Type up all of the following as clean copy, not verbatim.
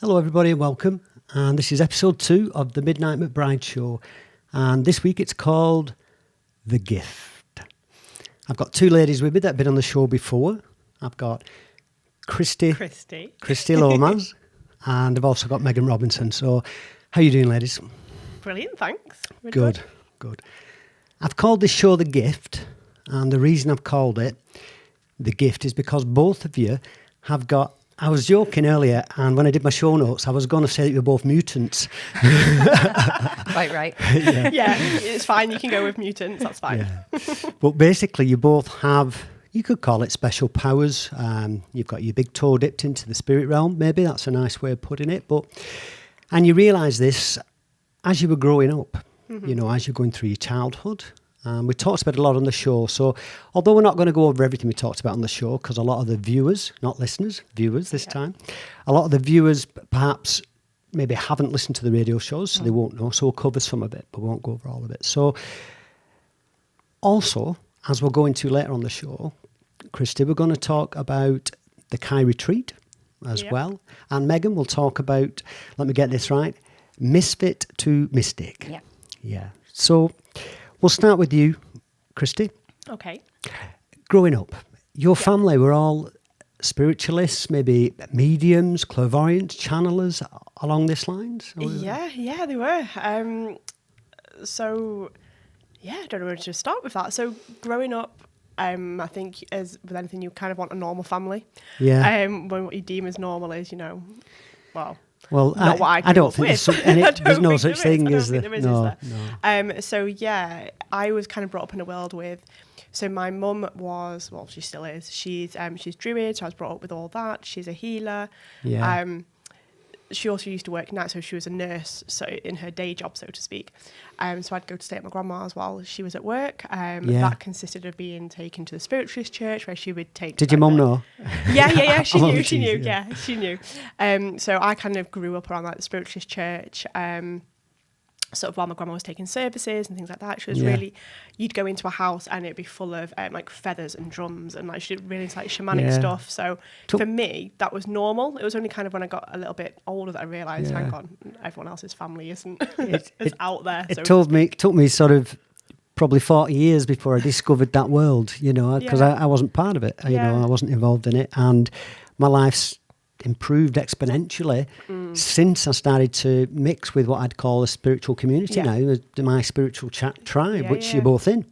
Hello everybody and welcome. And this is episode 2 of the Midnight McBride show. And this week it's called The Gift. I've got 2 ladies with me that have been on the show before. I've got Kristy Lomas, and I've also got Megan Robinson. So how are you doing, ladies? Brilliant, thanks. Really Good. I've called this show The Gift, and the reason I've called it The Gift is because both of you have got... I was joking earlier, and when I did my show notes, I was going to say that you're both mutants. Quite right. Yeah, it's fine. You can go with mutants. That's fine. Yeah. But basically, you both have, you could call it special powers. You've got your big toe dipped into the spirit realm. Maybe that's a nice way of putting it. And you realise this as you were growing up, you know, as you're going through your childhood. We talked about it a lot on the show. So although we're not going to go over everything we talked about on the show, because a lot of the viewers, not listeners, viewers this time, a lot of the viewers perhaps maybe haven't listened to the radio shows, so they won't know. So we'll cover some of it, but we won't go over all of it. So also, as we'll go into later on the show, Kristy, we're going to talk about the Kai retreat as well. And Megan will talk about, let me get this right, Misfit To Mystic. Yeah. So... we'll start with you, Kristy. Okay. Growing up, your family were all spiritualists, maybe mediums, clairvoyants, channelers, along these lines? Yeah, they were. I don't know where to start with that. So growing up, I think as with anything, you kind of want a normal family. Yeah. When what you deem as normal is, Well, not what I don't think there's no such thing as there is. No. I was kind of brought up in a world with. So my mum was, well, she still is. She's Druid, so I was brought up with all that. She's a healer. Yeah. She also used to work nights, so she was a nurse, so in her day job, so to speak. So I'd go to stay at my grandma's while she was at work. That consisted of being taken to the spiritualist church, where she would take... Did your mum know? Yeah, she knew. Yeah, she knew. So I kind of grew up around like the spiritualist church, sort of while my grandma was taking services and things like that. She was really... You'd go into a house and it'd be full of like feathers and drums, and like she did really like shamanic stuff. So for me, that was normal. It was only kind of when I got a little bit older that I realised, hang on, everyone else's family isn't as out there. It took me sort of probably 40 years before I discovered that world, because I wasn't part of it. I wasn't involved in it, and my life's improved exponentially since I started to mix with what I'd call a spiritual community now, my spiritual tribe, which you're both in.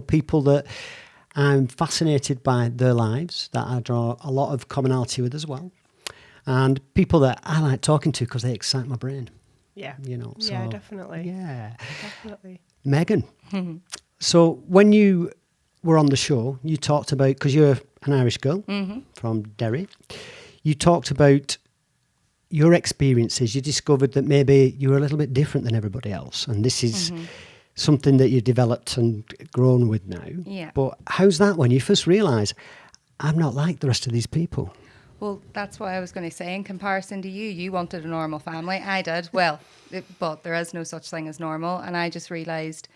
People that I'm fascinated by their lives, that I draw a lot of commonality with as well, and people that I like talking to because they excite my brain. Yeah. So, definitely. Yeah. Definitely. Megan, so when you were on the show, you talked about, because you're an Irish girl from Derry, you talked about your experiences. You discovered that maybe you were a little bit different than everybody else. And this is something that you developed and grown with now. Yeah. But how's that when you first realise, I'm not like the rest of these people? Well, that's what I was going to say. In comparison to you wanted a normal family. I did. Well, but there is no such thing as normal. And I just realised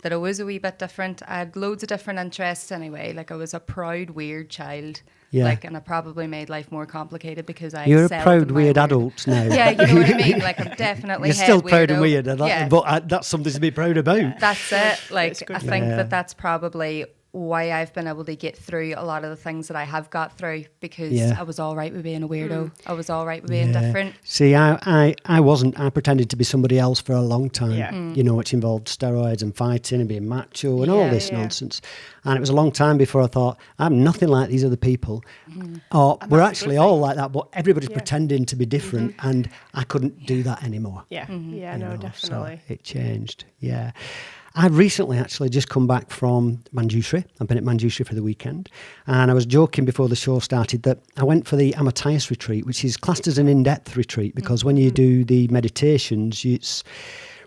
that I was a wee bit different. I had loads of different interests anyway. Like I was a proud, weird child. Yeah. And I probably made life more complicated because You're a proud, weird adult now. Yeah, you know what I mean? Like I'm definitely You're still proud and weirdo. weird, but that's something to be proud about. That's it. Like I think Yeah. that's probably why I've been able to get through a lot of the things that I have got through, because I was all right with being a weirdo. I was all right with being different. See, I wasn't. I pretended to be somebody else for a long time, which involved steroids and fighting and being macho and all this nonsense. And it was a long time before I thought, I'm nothing like these other people. Or we're actually all like that, but everybody's pretending to be different, and I couldn't do that anymore. Definitely. So it changed, I've recently actually just come back from Manjushri. I've been at Manjushri for the weekend. And I was joking before the show started that I went for the Amateus retreat, which is classed as an in-depth retreat, because when you do the meditations, it's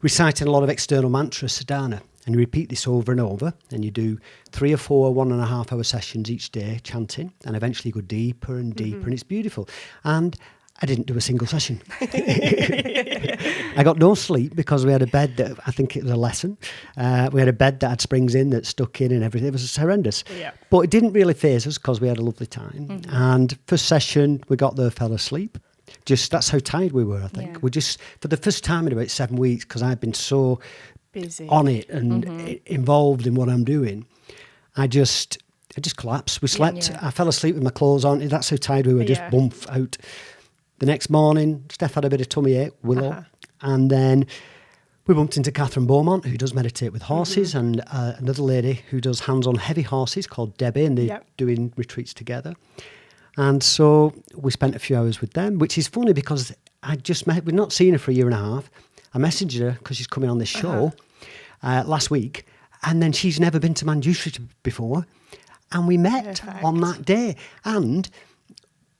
reciting a lot of external mantras, sadhana. And you repeat this over and over, and you do 3 or 4 1.5 hour sessions each day chanting, and eventually you go deeper and deeper, and it's beautiful. And I didn't do a single session. I got no sleep because we had a bed that, I think it was a lesson. We had a bed that had springs in that stuck in and everything. It was horrendous. Yeah. But it didn't really faze us because we had a lovely time. And first session, we got there, fell asleep. that's how tired we were, I think. Yeah. We just, for the first time in about 7 weeks, because I've been so busy on it and involved in what I'm doing, I just collapsed. We slept. Yeah. I fell asleep with my clothes on. That's how tired we were. Just bump out. The next morning, Steph had a bit of tummy ache, Willow, and then we bumped into Catherine Beaumont, who does meditate with horses, and another lady who does hands-on heavy horses called Debbie, and they're doing retreats together. And so we spent a few hours with them, which is funny because we'd not seen her for a year and a half. I messaged her because she's coming on this show last week, and then she's never been to Manjushri before, and we met on that day. And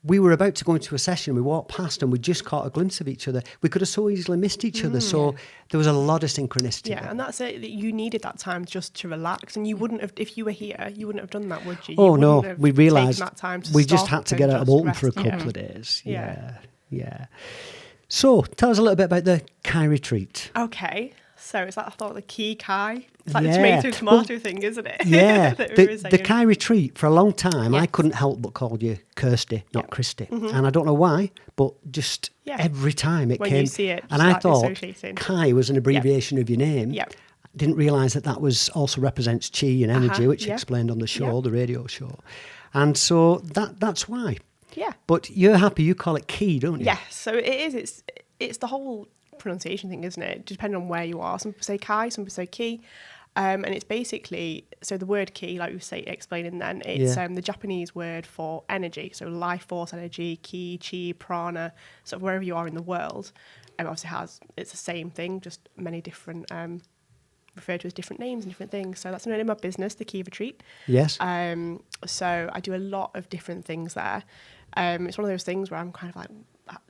we were about to go into a session, we walked past and we just caught a glimpse of each other. We could have so easily missed each other. So there was a lot of synchronicity. Yeah, and that's it. You needed that time just to relax, and you wouldn't have, if you were here, you wouldn't have done that, would you? Oh, no, we realised we just had to get out of Bolton rest. for a couple of days. Yeah. So tell us a little bit about the Kai retreat. Okay. So it's like, I thought, the key Kai. It's like the tomato thing, isn't it? Yeah. the Kai retreat, for a long time, Yes. I couldn't help but call you Kirsty, not Kristy. And I don't know why, but just every time it when came. You see it, and I like thought associating. Kai was an abbreviation of your name. Yep. Didn't realise that was also represents chi and energy, which you explained on the show, the radio show. And so that's why. Yeah. But you're happy, you call it ki, don't you? Yes, so it is. It's the whole pronunciation thing, isn't it? Depending on where you are. Some people say Kai, some people say ki. And it's basically, so the word ki, like we say, explaining then, it's the Japanese word for energy. So life force energy, ki, chi, prana, sort of wherever you are in the world. Obviously it's the same thing, just many different, referred to as different names and different things. So that's the name of my business, the Ki Retreat. Yes. So I do a lot of different things there. It's one of those things where I'm kind of like,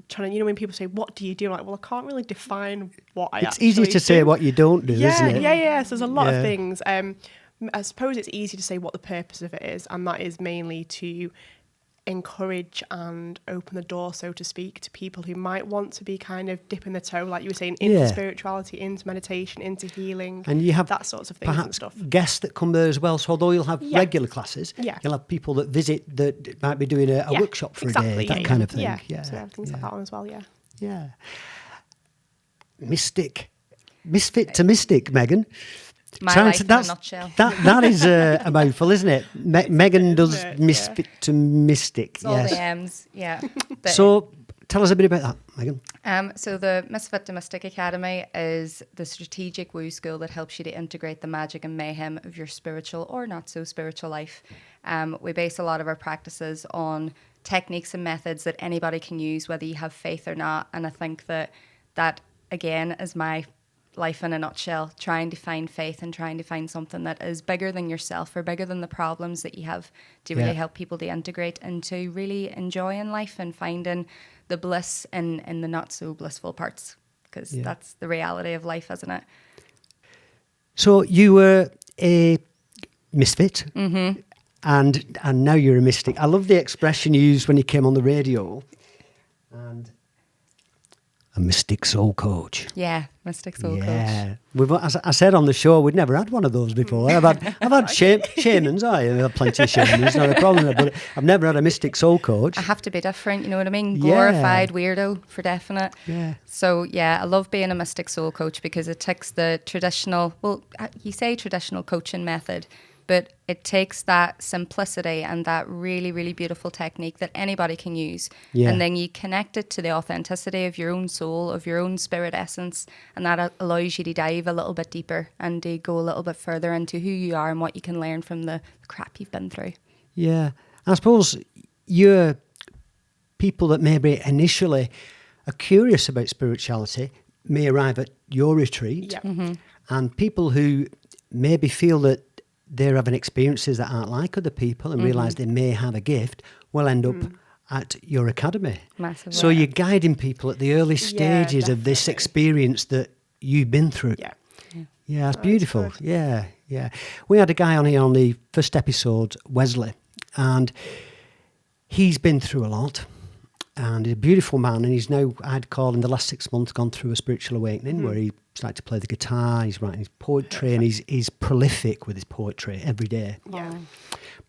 trying to, when people say, what do you do? I'm like, well, I can't really define what I actually do. It's easy to say what you don't do, isn't it? Yeah. So there's a lot of things. I suppose it's easy to say what the purpose of it is, and that is mainly to encourage and open the door, so to speak, to people who might want to be kind of dipping their toe, like you were saying, into spirituality, into meditation, into healing, and you have that sorts of things and stuff. Guests that come there as well. So although you'll have regular classes, you'll have people that visit that might be doing a workshop for a day, that kind of thing. Yeah. So things like that one as well. Yeah. Misfit to Mystic, Megan. My life in a nutshell. That is a mouthful, isn't it? Megan does Misfit to Mystic. It's all the M's, So tell us a bit about that, Megan. So the Misfit To Mystic Academy is the strategic woo school that helps you to integrate the magic and mayhem of your spiritual or not so spiritual life. We base a lot of our practices on techniques and methods that anybody can use, whether you have faith or not. And I think that again is my life in a nutshell, trying to find faith and trying to find something that is bigger than yourself or bigger than the problems that you have, to really help people to integrate into really enjoying life and finding the bliss in the not so blissful parts, because that's the reality of life, isn't it? So you were a misfit, and now you're a mystic. I love the expression you used when you came on the radio, and a mystic soul coach. Yeah, mystic soul coach. As I said on the show, we'd never had one of those before. I've had shamans. I've had plenty of shamans, not a problem. But I've never had a mystic soul coach. I have to be different, you know what I mean? Glorified weirdo for definite. Yeah. So I love being a mystic soul coach because it takes the traditional, you say traditional coaching method, but it takes that simplicity and that really, really beautiful technique that anybody can use. Yeah. And then you connect it to the authenticity of your own soul, of your own spirit essence. And that allows you to dive a little bit deeper and to go a little bit further into who you are and what you can learn from the crap you've been through. Yeah. I suppose you're people that maybe initially are curious about spirituality may arrive at your retreat. Yep. Mm-hmm. And people who maybe feel that they're having experiences that aren't like other people and realise they may have a gift will end up at your academy. Massively. So you're guiding people at the early stages of this experience that you've been through. Yeah, it's beautiful. That's Yeah. We had a guy on here on the first episode, Wesley, and he's been through a lot. And he's a beautiful man, and he's now, I'd call in the last 6 months, gone through a spiritual awakening where he started to play the guitar, he's writing his poetry, and he's prolific with his poetry every day. Yeah.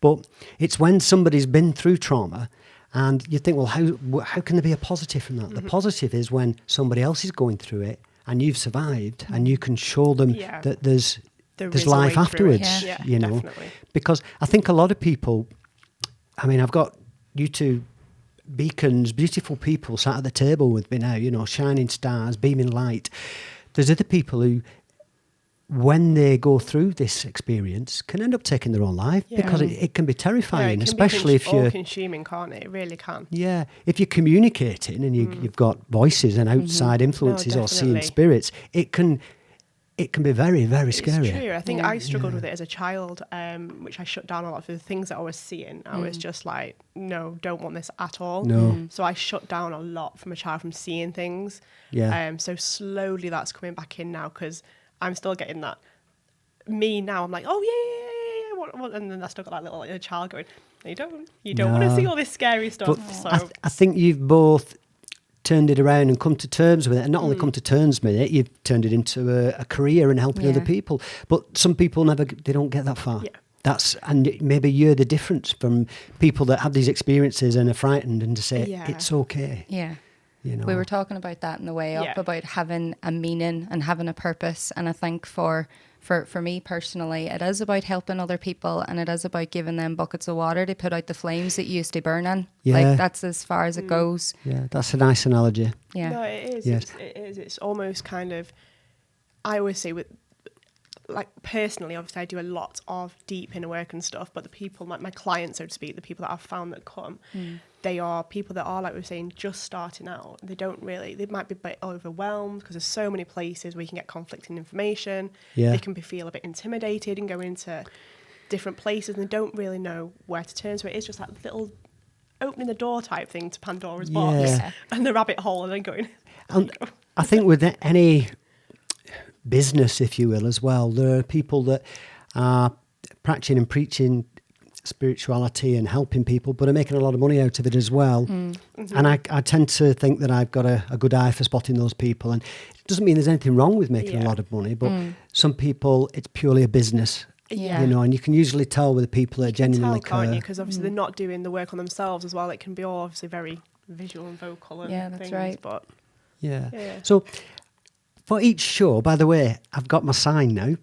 But it's when somebody's been through trauma And you think, well, how can there be a positive from that? The positive is when somebody else is going through it and you've survived, and you can show them that there's life afterwards, you know. Definitely. Because I think a lot of people, I mean, I've got you two beacons, beautiful people sat at the table with me now, you know, shining stars, beaming light. There's other people who, when they go through this experience, can end up taking their own life because it can be terrifying, especially if you're all-consuming, can't it? It really can. Yeah, if you're communicating and you've got voices and outside influences or seeing spirits, it can be very, very scary. It's true. I think I struggled with it as a child, which I shut down a lot for the things that I was seeing. I was just like, no, don't want this at all. No. So I shut down a lot from a child from seeing things. Yeah. So slowly that's coming back in now because I'm still getting that. Me now, I'm like, oh yeah. What? And then I still got that little child going, no, you don't want to see all this scary stuff. But I think you've both turned it around and come to terms with it, and not only come to terms with it, you've turned it into a career and helping other people. But some people they don't get that far. Yeah. And maybe you're the difference from people that have these experiences and are frightened and to say it's okay. Yeah. You know. We were talking about that in the way up, about having a meaning and having a purpose. And I think for me personally, it is about helping other people, and it is about giving them buckets of water to put out the flames that you used to burn in. Yeah. Like, that's as far as it goes. Yeah, that's a nice analogy. Yeah. No, it is. Yes. It is. It's almost kind of, I always say with, like personally, obviously I do a lot of deep inner work and stuff, but the people, my clients, so to speak, the people that I've found that come, they are people that are, like we were saying, just starting out. They might be a bit overwhelmed because there's so many places where you can get conflicting information. Yeah. They can feel a bit intimidated and go into different places and they don't really know where to turn. So it is just that little opening the door type thing to Pandora's box and the rabbit hole and then going. And I think with any business, if you will, as well, there are people that are practicing and preaching spirituality and helping people, but are making a lot of money out of it as well. And I tend to think that I've got a good eye for spotting those people. And it doesn't mean there's anything wrong with making a lot of money, but some people, it's purely a business. Yeah. You know, and you can usually tell with the people that genuinely care. Can't you? Because obviously they're not doing the work on themselves as well. It can be all obviously very visual and vocal and that's things. right. But yeah. So for each show, by the way, I've got my sign now.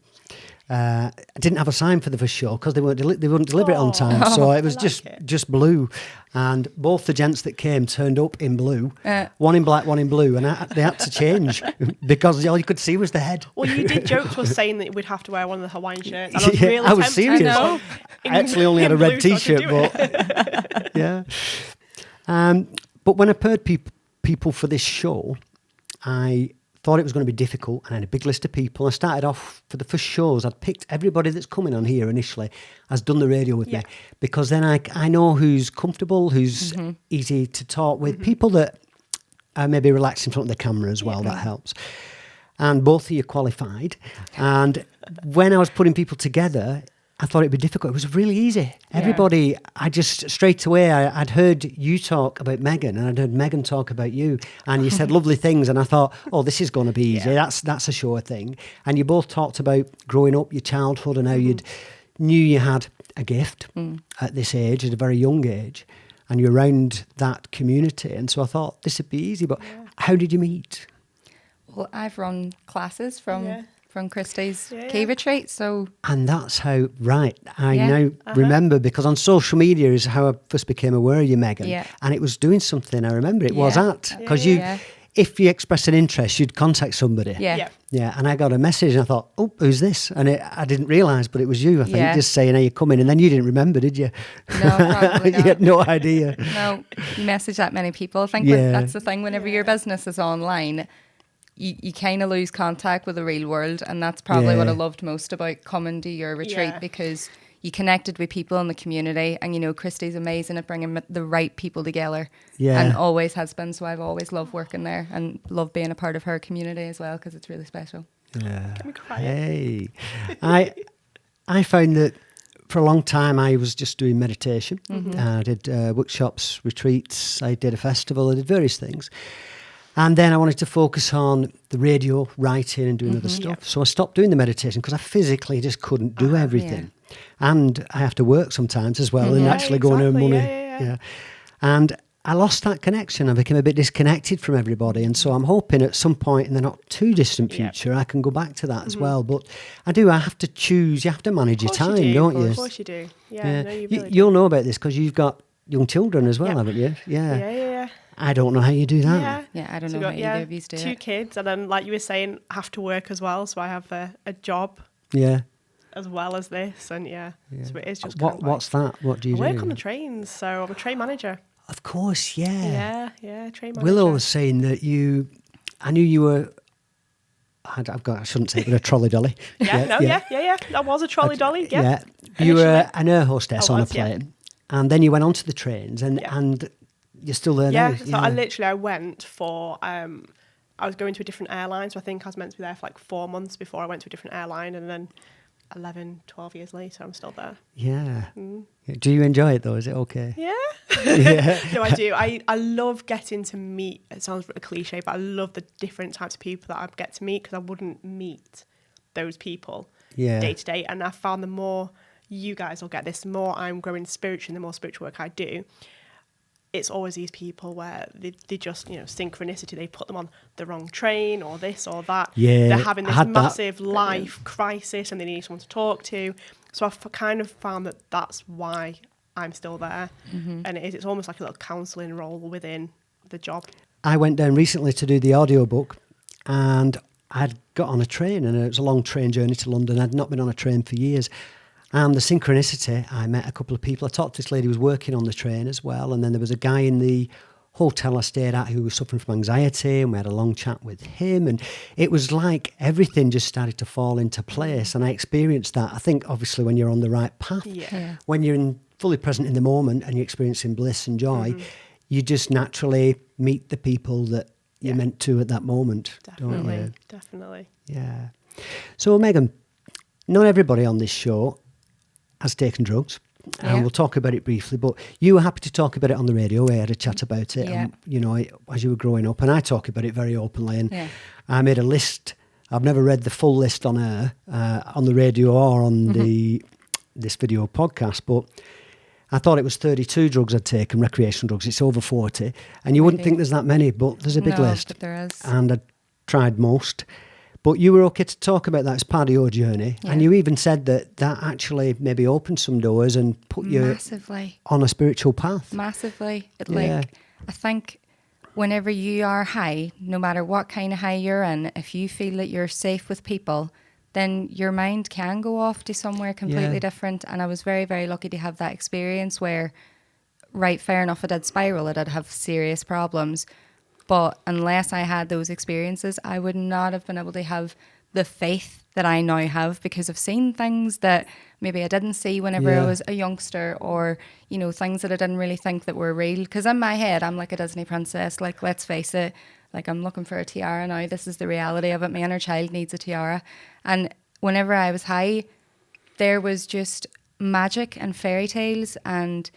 I didn't have a sign for the first show because they wouldn't deliver it on time, so it was just blue. And both the gents that came turned up in blue, one in black, one in blue, and they had to change because all you could see was the head. Well, you did joke to us saying that we'd have to wear one of the Hawaiian shirts. And I was really I was tempted. serious. I actually only had a red T-shirt, but yeah. But when I paired people for this show, I thought it was going to be difficult, and I had a big list of people. I started off for the first shows. I'd picked everybody that's coming on here initially has done the radio with me, because then I know who's comfortable, who's easy to talk with, people that are maybe relaxed in front of the camera as well. That helps. And both of you qualified. And when I was putting people together, I thought it'd be difficult. It was really easy. Everybody, I just straight away, I'd heard you talk about Megan, and I'd heard Megan talk about you, and you said lovely things, and I thought, oh, this is going to be easy. That's a sure thing. And you both talked about growing up, your childhood, and how you knew you had a gift at this age, at a very young age, and you're around that community. And so I thought this would be easy. But how did you meet? Well, I've run classes from Kristy's Key Retreat, so... And that's how, I now remember, because on social media is how I first became aware of you, Megan. Yeah. And it was doing something, I remember it was at, because if you expressed an interest, you'd contact somebody. Yeah, and I got a message and I thought, oh, who's this? And I didn't realise, but it was you, I think, just saying, are you coming? And then you didn't remember, did you? No, probably not. You had no idea. No, you message that many people. I think that's the thing, whenever your business is online, you kind of lose contact with the real world, and that's probably what I loved most about coming to your retreat, because you connected with people in the community, and you know Kristy's amazing at bringing the right people together, and always has been. So I've always loved working there and love being a part of her community as well, because it's really special. Yeah. Hey, I found that for a long time I was just doing meditation. I did workshops, retreats. I did a festival. I did various things. And then I wanted to focus on the radio, writing and doing other stuff. So I stopped doing the meditation because I physically just couldn't do everything. And I have to work sometimes as well and actually go and earn money. And I lost that connection. I became a bit disconnected from everybody. And so I'm hoping at some point in the not too distant future, I can go back to that as well. But I have to choose. You have to manage your time, don't you? Of course you do. Yeah. No, you really You'll know about this because you've got young children as well, haven't you? Yeah. I don't know how you do that. Yeah, I don't know how either of you do it. 2 kids, and then, like you were saying, have to work as well. So I have a job. Yeah. As well as this, and so it is just. What's that? What do you do? I work on the trains, so I'm a train manager. Of course, yeah. Yeah, train manager. Willow was saying that I knew you were. I shouldn't say it, but a trolley dolly. Yeah. That was a trolley dolly. Yeah. You were an air hostess on a plane, and then you went onto the trains, and you're still there now. So I went for. I was going to a different airline, so I think I was meant to be there for like 4 months before I went to a different airline, and then 11, 12 years later, I'm still there. Yeah. Do you enjoy it though? Is it okay? Yeah. No, I do. I love getting to meet, it sounds a cliche, but I love the different types of people that I get to meet because I wouldn't meet those people day to day. And I found the more you guys will get this, the more I'm growing spiritually, the more spiritual work I do. It's always these people where they just, synchronicity, they put them on the wrong train or this or that. Yeah, they're having this massive life crisis and they need someone to talk to. So I've kind of found that that's why I'm still there. Mm-hmm. And it's almost like a little counselling role within the job. I went down recently to do the audiobook and I'd got on a train and it was a long train journey to London. I'd not been on a train for years. And the synchronicity, I met a couple of people. I talked to this lady who was working on the train as well. And then there was a guy in the hotel I stayed at who was suffering from anxiety, and we had a long chat with him. And it was like everything just started to fall into place. And I experienced that. I think, obviously, when you're on the right path, when you're fully present in the moment and you're experiencing bliss and joy, you just naturally meet the people that you're meant to at that moment. Don't you? Definitely. Yeah. So, Megan, not everybody on this show has taken drugs, and we'll talk about it briefly, but you were happy to talk about it on the radio. We had a chat about it, and, as you were growing up, and I talk about it very openly, and I made a list. I've never read the full list on air, on the radio or on this video podcast, but I thought it was 32 drugs I'd taken, recreational drugs. It's over 40, and you wouldn't think there's that many, but there's a big list. But there is. And I tried most. But you were okay to talk about that as part of your journey. Yeah. And you even said that actually maybe opened some doors and put you on a spiritual path. Massively. I think whenever you are high, no matter what kind of high you're in, if you feel that you're safe with people, then your mind can go off to somewhere completely different. And I was very, very lucky to have that experience where, right, fair enough, I did spiral, I did have serious problems. But unless I had those experiences, I would not have been able to have the faith that I now have, because I've seen things that maybe I didn't see whenever I was a youngster, or, things that I didn't really think that were real. Because in my head, I'm like a Disney princess. Like, let's face it, like I'm looking for a tiara now. This is the reality of it. My inner child needs a tiara. And whenever I was high, there was just magic and fairy tales and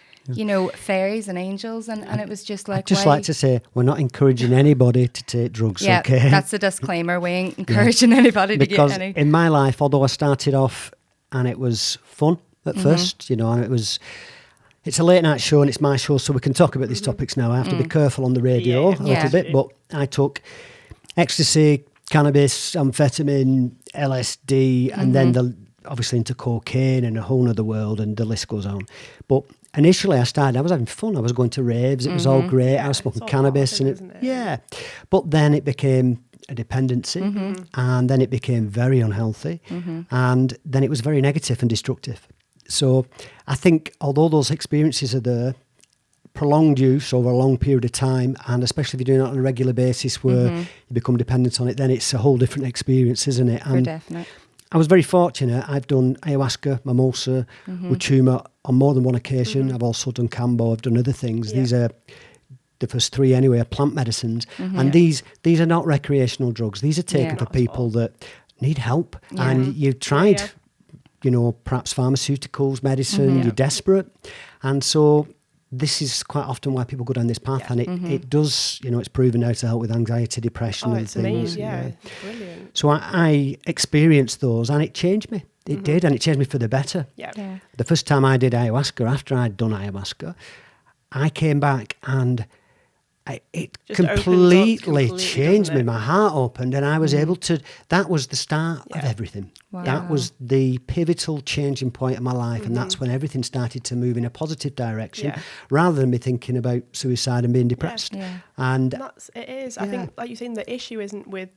fairies and angels, and it was just like, I'd just like to say, we're not encouraging anybody to take drugs, okay? That's the disclaimer. We ain't encouraging anybody to get any. Because in my life, although I started off and it was fun at first, and it's a late night show and it's my show, so we can talk about these topics now. I have to be careful on the radio a little bit, but I took ecstasy, cannabis, amphetamine, LSD, and then obviously into cocaine and a whole other world, and the list goes on. But initially I was having fun. I was going to raves. It was all great. I was smoking cannabis. But then it became a dependency, and then it became very unhealthy, and then it was very negative and destructive. So I think although those experiences are there, prolonged use over a long period of time, and especially if you're doing it on a regular basis where you become dependent on it, then it's a whole different experience, isn't it? For definite. I was very fortunate. I've done ayahuasca, mimosa, uchuma on more than one occasion. I've also done kambo. I've done other things. Yeah. These are the first three anyway, are plant medicines. And these are not recreational drugs. These are taken for people that need help. Yeah. And you've tried, perhaps pharmaceuticals, medicine, you're desperate. And so this is quite often why people go down this path, and it does, it's proven now to help with anxiety, depression and it's things. Amazing, it's brilliant. So I experienced those, and it changed me. It did, and it changed me for the better. Yeah. The first time I did ayahuasca, after I'd done ayahuasca, I came back and it Just completely changed me. My heart opened and I was able to, that was the start of everything. Wow. That was the pivotal changing point of my life. And that's when everything started to move in a positive direction rather than me thinking about suicide and being depressed. Yeah. And it is. I think, like you're saying, the issue isn't with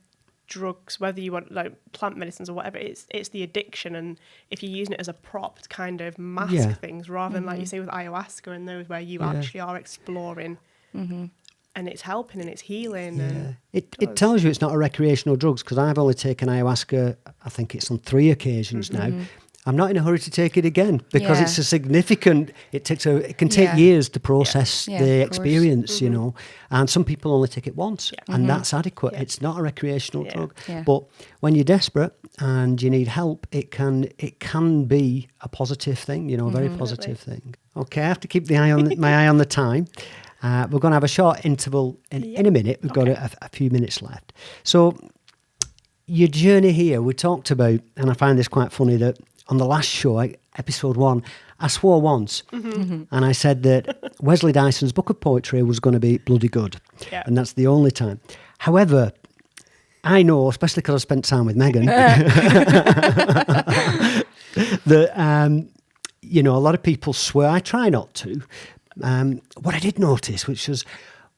drugs, whether you want like plant medicines or whatever, it's the addiction, and if you're using it as a prop to kind of mask things rather than like you say with ayahuasca and those where you actually are exploring and it's helping and it's healing. And it tells you it's not a recreational drugs, because I've only taken ayahuasca, I think it's on 3 occasions now. I'm not in a hurry to take it again because it's a significant, it can take years to process the experience, you know, and some people only take it once and that's adequate. It's not a recreational drug. But when you're desperate and you need help, it can be a positive thing, you know, a very positive thing. Okay, I have to keep my eye on the time. We're going to have a short interval in a minute. We've got a few minutes left. So your journey here, we talked about, and I find this quite funny, that on the last show, episode 1, I swore once, and I said that Wesley Dyson's book of poetry was going to be bloody good, and that's the only time. However, I know, especially because I spent time with Megan, that you know, a lot of people swear. I try not to. What I did notice, which was,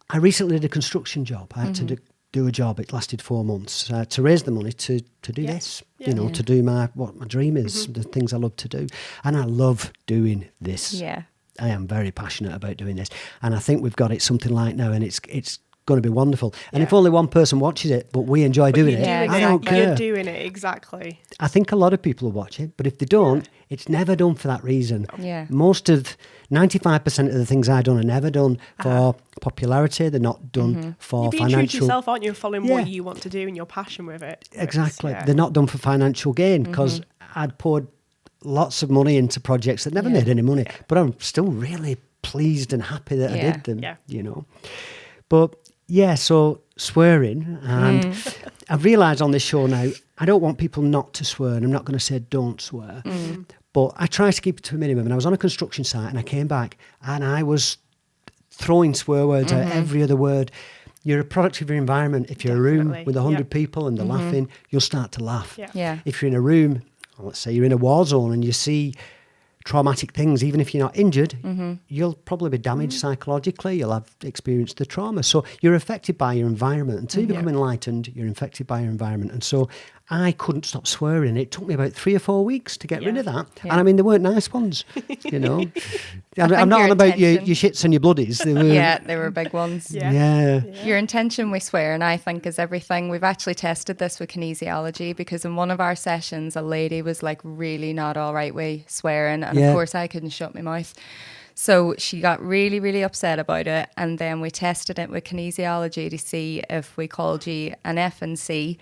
I recently did a construction job. I had to do a job. It lasted 4 months to raise the money to do this, you know, to do what my dream is, the things I love to do. And I love doing this. Yeah. I am very passionate about doing this. And I think we've got it something like now, and it's going to be wonderful. And if only one person watches it, but we enjoy doing it, I don't care. You're doing it, exactly. I think a lot of people will watch it, but if they don't, it's never done for that reason. Yeah. 95% of the things I've done are never done for popularity. They're not done for You're being financial. true to yourself, aren't you? Following what you want to do and your passion with it. Exactly. They're not done for financial gain, because I'd poured lots of money into projects that never made any money, but I'm still really pleased and happy that I did them, you know. But so swearing, and I've realised on this show now, I don't want people not to swear, and I'm not going to say don't swear. But I try to keep it to a minimum. And I was on a construction site and I came back and I was throwing swear words out, every other word. You're a product of your environment. If you're in a room with 100 people and they're laughing, you'll start to laugh. If you're in a room, let's say you're in a war zone and you see traumatic things, even if you're not injured, you'll probably be damaged psychologically. You'll have experienced the trauma. So you're affected by your environment. Until you become enlightened, you're infected by your environment. And so I couldn't stop swearing. It took me about 3 or 4 weeks to get rid of that. And I mean, they weren't nice ones, you know. I'm not on about your shits and your bloodies. They were, they were big ones. Your intention with swearing, I think, is everything. We've actually tested this with kinesiology, because in one of our sessions, a lady was like really not all right with swearing. And of course, I couldn't shut my mouth. So she got really, really upset about it. And then we tested it with kinesiology to see if we called you an F and C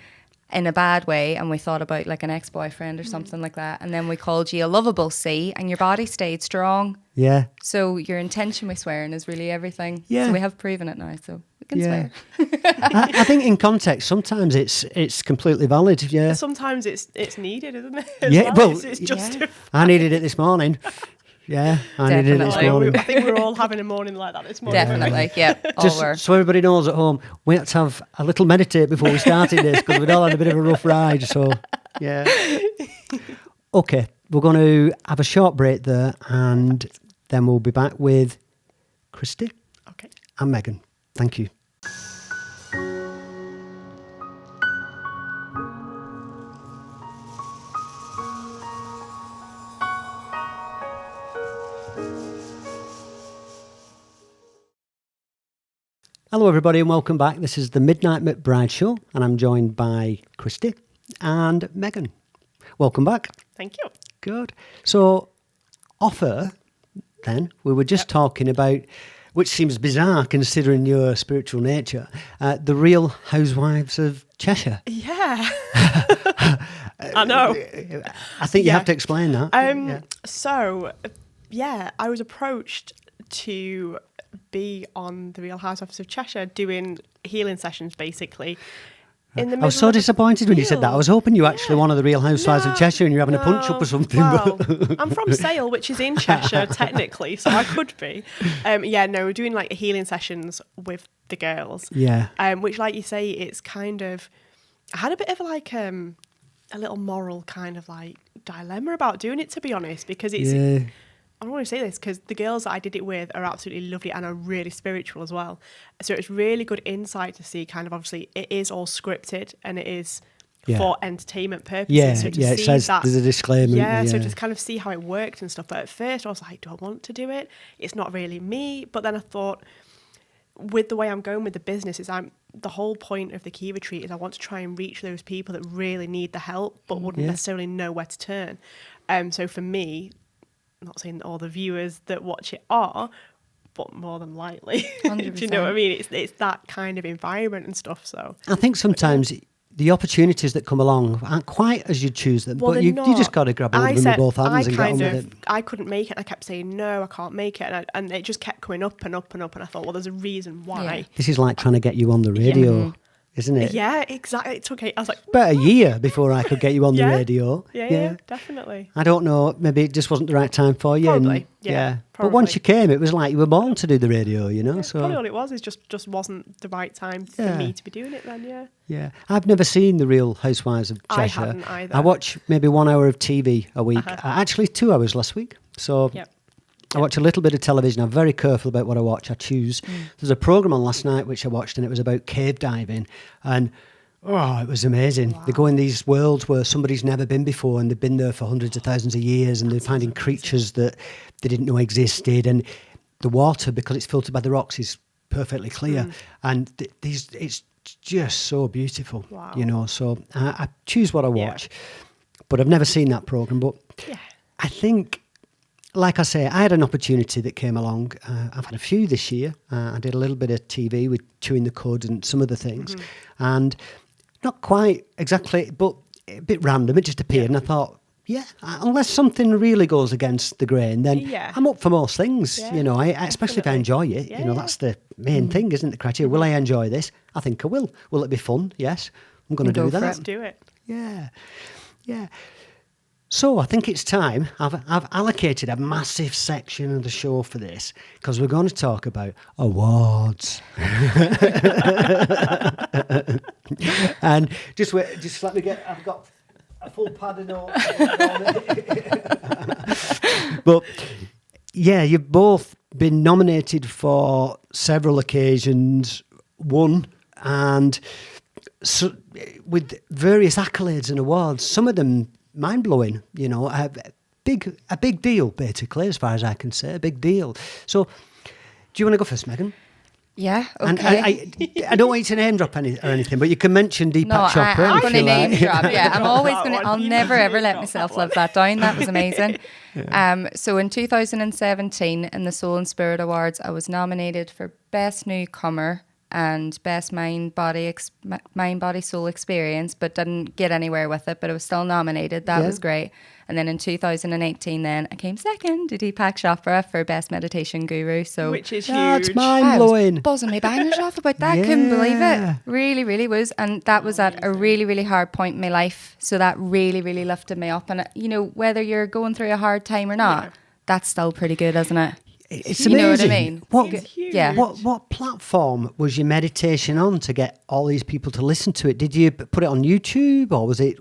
in a bad way, and we thought about like an ex-boyfriend or something like that, and then we called you a lovable C, and your body stayed strong. So your intention with swearing is really everything. So we have proven it now, so we can swear. I think in context, sometimes it's completely valid. Sometimes it's needed, isn't it? It's just I needed it this morning. I needed it this morning. I think we're all having a morning like that this morning. Definitely, Just so everybody knows at home, we had to have a little meditate before we started this, because we'd all had a bit of a rough ride. So, Okay, we're going to have a short break there, and then we'll be back with Kristy and Megan. Thank you. Hello everybody and welcome back. This is the Midnight McBride Show, and I'm joined by Kristy and Megan. Welcome back. Thank you. Good. So, offer, then, we were just talking about, which seems bizarre considering your spiritual nature, the Real Housewives of Cheshire. Yeah. I know. I think you have to explain that. So, I was approached to be on the Real Housewives of Cheshire doing healing sessions, basically. In the I was so middle of a disappointed when you said that. I was hoping you were actually one of the Real Housewives of Cheshire and you're having a punch-up or something. Well, I'm from Sale, which is in Cheshire, technically, so I could be. We're doing like healing sessions with the girls. Yeah. Which, like you say, it's kind of... I had a bit of like a little moral kind of like dilemma about doing it, to be honest, because it's... Yeah. I don't want to say this because the girls that I did it with are absolutely lovely and are really spiritual as well. So it's really good insight to see kind of, obviously it is all scripted and it is for entertainment purposes. Yeah, so to it see says that, there's a disclaimer. Yeah, so just kind of see how it worked and stuff. But at first I was like, do I want to do it? It's not really me. But then I thought, with the way I'm going with the business, the whole point of the Key Retreat is I want to try and reach those people that really need the help but wouldn't necessarily know where to turn. So for me, I'm not saying that all the viewers that watch it are, but more than likely. Do you know what I mean? It's that kind of environment and stuff. So I think sometimes the opportunities that come along aren't quite as you choose them, but you just got to grab hold of them with both hands and get on with it. I couldn't make it. I kept saying, no, I can't make it. And it just kept coming up and up and up. And I thought, well, there's a reason why. Yeah. This is like trying to get you on the radio. Isn't it? Yeah, exactly. It's okay. I was like... About a year before I could get you on the radio. Yeah, definitely. I don't know. Maybe it just wasn't the right time for you. Probably, yeah. But once you came, it was like you were born to do the radio, you know? So probably all it was is just wasn't the right time for me to be doing it then, Yeah. I've never seen The Real Housewives of Cheshire. I haven't either. I watch maybe 1 hour of TV a week. Actually, 2 hours last week. So... I watch a little bit of television. I'm very careful about what I watch. I choose. There's a programme on last night which I watched and it was about cave diving. And, it was amazing. Wow. They go in these worlds where somebody's never been before and they've been there for hundreds of thousands of years and they're finding creatures that they didn't know existed. And the water, because it's filtered by the rocks, is perfectly clear. And it's just so beautiful, you know. So I choose what I watch. But I've never seen that programme. But I think... Like I say, I had an opportunity that came along. I've had a few this year. I did a little bit of TV with Chewing the Cud and some other things. And not quite exactly, but a bit random. It just appeared. And I thought, unless something really goes against the grain, then I'm up for most things. You know, especially if I enjoy it. You know, that's the main thing, isn't it? The criteria. Will I enjoy this? I think I will. Will it be fun? Yes. I'm going to do that. Let's do it. Yeah. So I think it's time. I've allocated a massive section of the show for this because we're going to talk about awards. And just let me get. I've got a full pad of notes. But you've both been nominated for several occasions, won, and so, with various accolades and awards. Some of them mind-blowing, you know, a big deal, basically, as far as I can say, a big deal. So, do you want to go first, Megan? Yeah, okay. And I don't want you to name drop or anything, but you can mention Deepak Chopra. I'm going to name drop, I'm always going to, I'll never ever let myself live that down. That was amazing. So in 2017, in the Soul and Spirit Awards, I was nominated for Best Newcomer and Best Mind Body Soul Experience, but didn't get anywhere with it, but I was still nominated. That was great. And then in 2018 then I came second to Deepak Chopra for Best Meditation Guru. So which is huge. That's mind-blowing. I was buzzing my bangers off about that. Couldn't believe it. Really, really was. And that was at a really, really hard point in my life. So that really, really lifted me up. And you know, whether you're going through a hard time or not, that's still pretty good, isn't it? It's amazing. You know what I mean? What platform was your meditation on to get all these people to listen to it? Did you put it on YouTube or was it?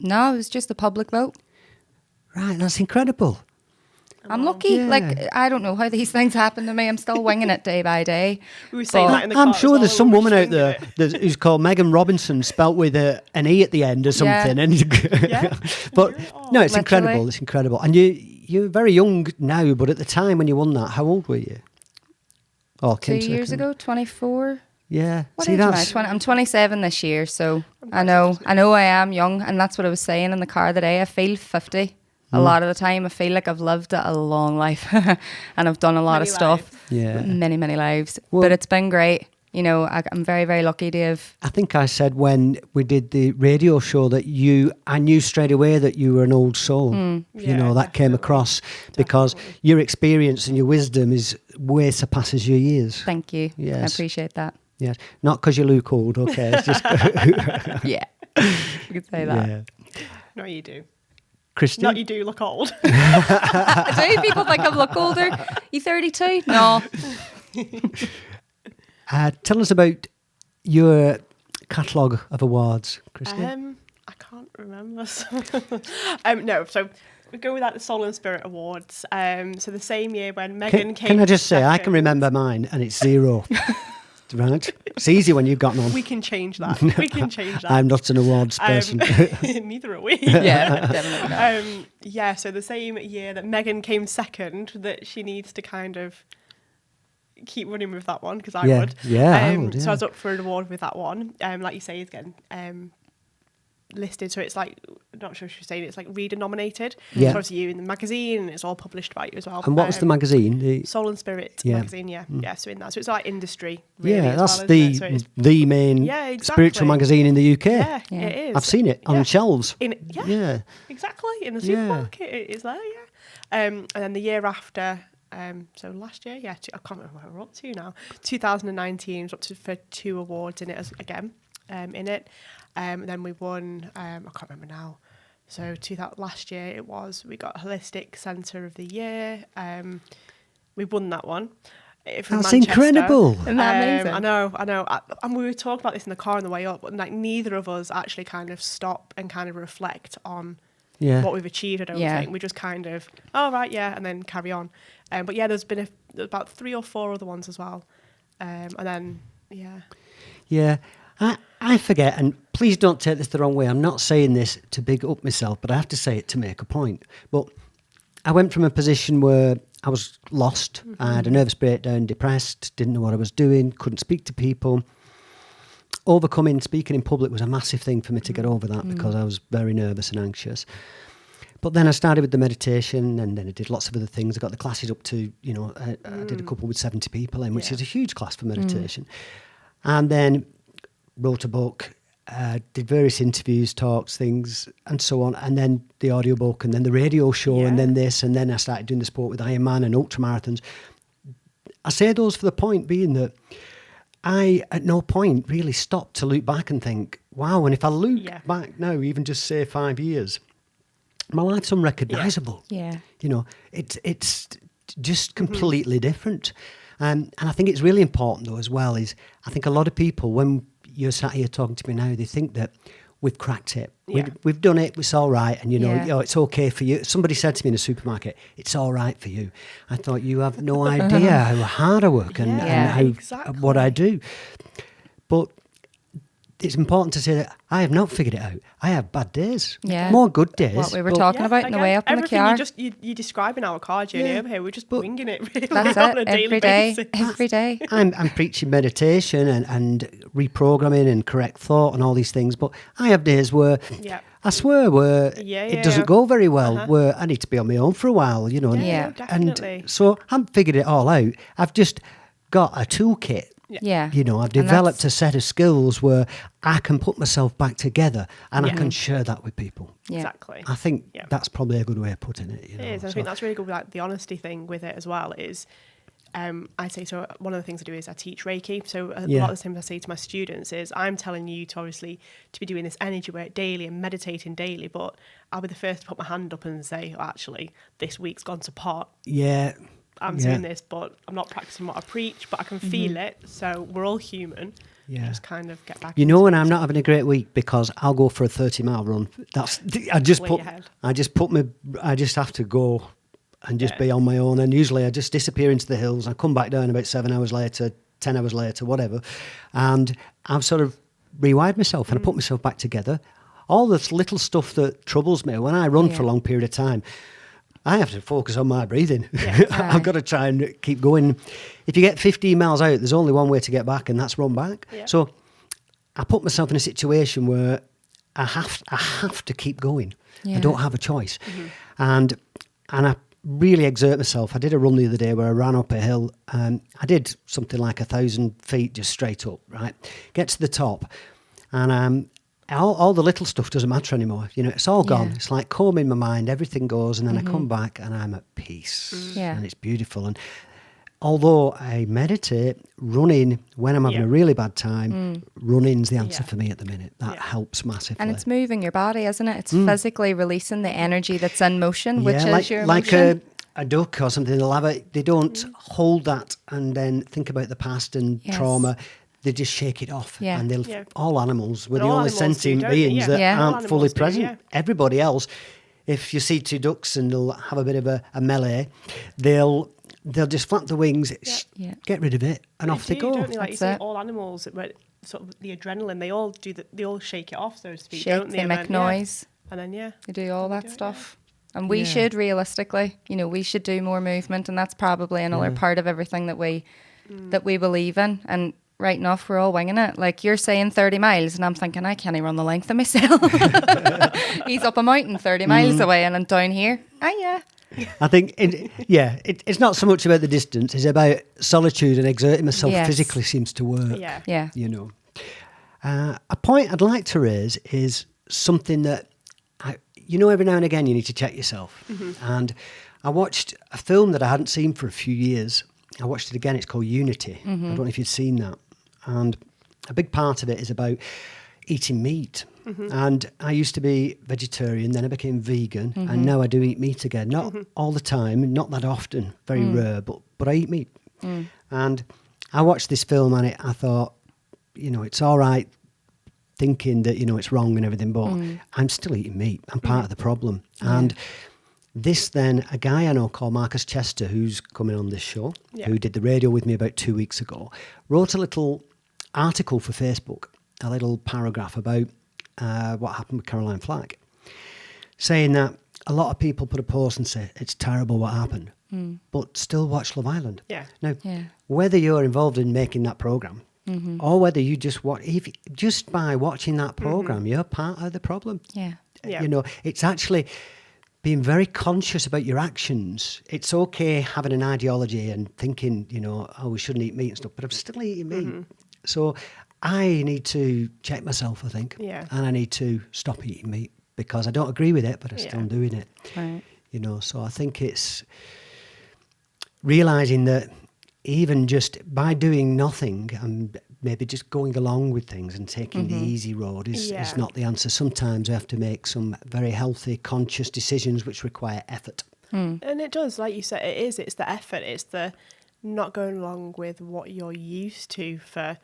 No, it was just a public vote. Right, that's incredible. I'm lucky. Yeah. Like, I don't know how these things happen to me. I'm still winging it day by day. We were saying that in the I'm sure there's some woman out there who's called Megan Robinson, spelt with an E at the end or something. Yeah. But no, it's incredible. It's incredible. And you're very young now, but at the time when you won that, how old were you? 2 years ago, 24. Yeah. What age am I? I'm 27 this year, so I know I am young, and that's what I was saying in the car today. I feel 50. A lot of the time I feel like I've lived a long life and I've done a lot of stuff. Yeah. Many, many lives. Well, but it's been great. You know, I'm very, very lucky to have... I think I said when we did the radio show that I knew straight away that you were an old soul. You know, that came across because your experience and your wisdom is way surpasses your years. Thank you. Yes. I appreciate that. Yes. Not because you look old, okay. It's just Yeah, you could say that. yeah. No, you do. Kristy? Not you do look old. Do people think I look older? You 32? No. Tell us about your catalogue of awards, Kristy. I can't remember. No, so we go with the Soul and Spirit Awards. So the same year when Megan came. Can I just say, I can second. remember mine and it's 0. Right? It's easy when you've got none. We can change that. We can change that. I'm not an awards person. Neither are we. Yeah, definitely not. Yeah, so the same year that Megan came second, that she needs to kind of keep running with that one, because I would. Yeah, I would, yeah. So I was up for an award with that one. Like you say, again, listed. So it's like, I'm not sure if you're saying it's like reader nominated. Yeah. So obviously you in the magazine, and it's all published by you as well. And what was the magazine? The Soul and Spirit magazine, yeah. Yeah, so in that. So it's like industry, really, yeah, as that's well, isn't it? So it's, the main spiritual magazine in the UK. yeah, Yeah. it is. I've seen it on shelves. Yeah, exactly. In the supermarket, it is there, yeah. And then the year after, so last year, I can't remember where we're up to now. 2019 was up for 2 awards in it again, in it. Then we won, I can't remember now. So last year we got Holistic Centre of the Year. We won that one. From That's Manchester. incredible. Isn't that amazing? I know. And we were talking about this in the car on the way up, but like neither of us actually kind of stop and kind of reflect on what we've achieved. I don't think we just kind of, and then carry on. But yeah, there's been about 3 or 4 other ones as well, and then Yeah. I forget, and please don't take this the wrong way. I'm not saying this to big up myself, but I have to say it to make a point. But I went from a position where I was lost. I had a nervous breakdown, depressed, didn't know what I was doing, couldn't speak to people. Speaking in public was a massive thing for me to get over that because I was very nervous and anxious. But then I started with the meditation, and then I did lots of other things. I got the classes up to, I did a couple with 70 people in, which is a huge class for meditation. And then wrote a book, did various interviews, talks, things, and so on. And then the audiobook, and then the radio show, and then this. And then I started doing the sport with Ironman and ultramarathons. I say those for the point being that I, at no point, really stopped to look back and think, wow, and if I look back now, even just say 5 years, my life's unrecognisable. Yeah. It's just completely different. And I think it's really important, though, as well, is I think a lot of people, when you're sat here talking to me now, they think that we've cracked it. We've done it, it's all right, and it's okay for you. Somebody said to me in a supermarket, it's all right for you. I thought, you have no idea how hard I work and how what I do. But it's important to say that I have not figured it out. I have bad days, more good days. What we were talking about in the way up in the car. You're describing our car journey over here. We're just winging it really That's on it, a daily basis. Every day. I'm preaching meditation and reprogramming and correct thought and all these things, but I have days where I swear it doesn't go very well, where I need to be on my own for a while, Yeah, definitely. And so I haven't figured it all out. I've just got a toolkit. Yeah. I've developed a set of skills where I can put myself back together and I can share that with people. Yeah. Exactly. I think that's probably a good way of putting it. It is. I think that's really good. Like the honesty thing with it as well is, I say, so one of the things I do is I teach Reiki. So a lot of the times I say to my students is, I'm telling you to obviously to be doing this energy work daily and meditating daily, but I'll be the first to put my hand up and say, actually, this week's gone to pot. Yeah. I'm doing this, but I'm not practicing what I preach, but I can feel it. So we're all human. Yeah. Just kind of get back. And I'm not having a great week because I'll go for a 30-mile run. I just have to go and just be on my own. And usually I just disappear into the hills. I come back down about 7 hours later, 10 hours later, whatever. And I've sort of rewired myself and I put myself back together. All this little stuff that troubles me when I run for a long period of time, I have to focus on my breathing. Yeah. I've got to try and keep going. If you get 15 miles out, there's only one way to get back, and that's run back. Yeah. So I put myself in a situation where I have to keep going. Yeah. I don't have a choice. And I really exert myself. I did a run the other day where I ran up a hill, and I did something like 1,000 feet just straight up, right? Get to the top, and all the little stuff doesn't matter anymore. It's all gone. It's like combing my mind. Everything goes, and then I come back and I'm at peace. And it's beautiful. And although I meditate, running, when I'm having a really bad time, running's the answer for me at the minute. That helps massively. And it's moving your body, isn't it? It's physically releasing the energy that's in motion, which is your emotion. Like a duck or something, they don't hold that and then think about the past and trauma. They just shake it off. Yeah. And all animals, we're the all only animals sentient beings that All aren't fully animals do, present. Everybody else, if you see two ducks and they'll have a bit of a melee, they'll just flap the wings, get rid of it, and off they go. Don't they? Like you say, all animals, sort of the adrenaline, they all shake it off, so to speak, don't they? They make noise. And then, they do all that stuff. And we should, realistically, we should do more movement, and that's probably another part of everything that we believe in. And right enough, we're all winging it. Like you're saying 30 miles, and I'm thinking, I can't even run the length of myself. He's up a mountain 30 miles away, and I'm down here. I think, it's not so much about the distance, it's about solitude, and exerting myself physically seems to work. Yeah. A point I'd like to raise is something that, every now and again you need to check yourself. And I watched a film that I hadn't seen for a few years. I watched it again, it's called Unity. I don't know if you've seen that. And a big part of it is about eating meat. And I used to be vegetarian, then I became vegan, and now I do eat meat again. Not all the time, not that often, very rare, but I eat meat. And I watched this film and I thought, it's all right thinking that, it's wrong and everything, but I'm still eating meat. I'm part of the problem. And this then, a guy I know called Marcus Chester, who's coming on this show, who did the radio with me about 2 weeks ago, wrote a little article for Facebook, a little paragraph about what happened with Caroline Flack, saying that a lot of people put a post and say, it's terrible what happened, but still watch Love Island. Now, whether you're involved in making that programme, or whether you just watch, just by watching that programme, you're part of the problem. It's actually being very conscious about your actions. It's okay having an ideology and thinking, we shouldn't eat meat and stuff, but I'm still eating meat. So I need to check myself, I think. And I need to stop eating meat because I don't agree with it, but I'm still doing it. Right. So I think it's realising that even just by doing nothing and maybe just going along with things and taking the easy road is not the answer. Sometimes we have to make some very healthy, conscious decisions which require effort. And it does, like you said, it's the effort, it's the not going along with what you're used to for,